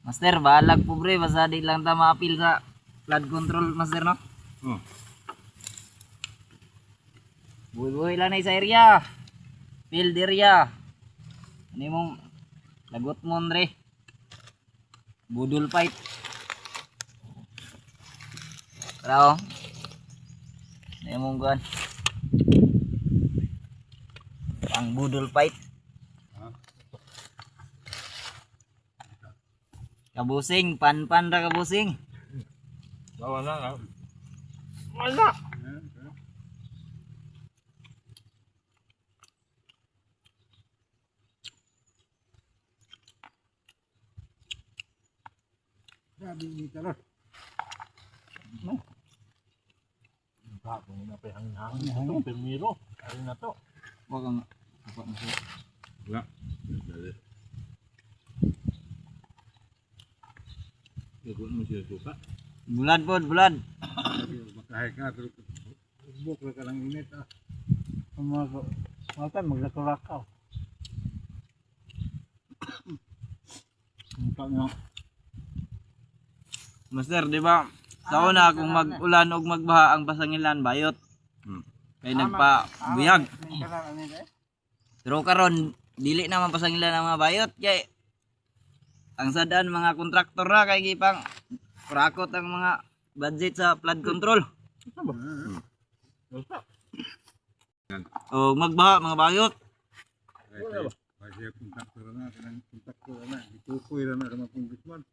Master, balag po bre, basta di lang ta ma-appeal sa flood control, master, no? Oh. Buhay-buhay lang na sa area. Field area. Ano mong lagot mo, Andre? Budol fight. Tara, oh. Ano mong gan? Pang budol fight. Kabusing, pan-pan ra kabusing. Bawa na ka. Wala. Grabe ni talon. No. Bago na pa hangin ito, permiro. Ari na to. Wag kang apa na siya. Wala. Dali. Ikaw mo siya suka. Bulad po, bulad. Makahay ka pero buk ka lang init ah. Maka maglakurakaw. Master, di ba? Sa una kung mag-ulan o magbaha ang pasangilan bayot. Kay nagpa-buyag. Pero karon dili naman pasangilan ang mga bayot kay ang sadaan mga kontraktor na kay gipang prakot ang mga budget sa flood control. O magbaha mga bayot. Kasi kontaktor na, kontaktor na, itukoy na sa mga congressman.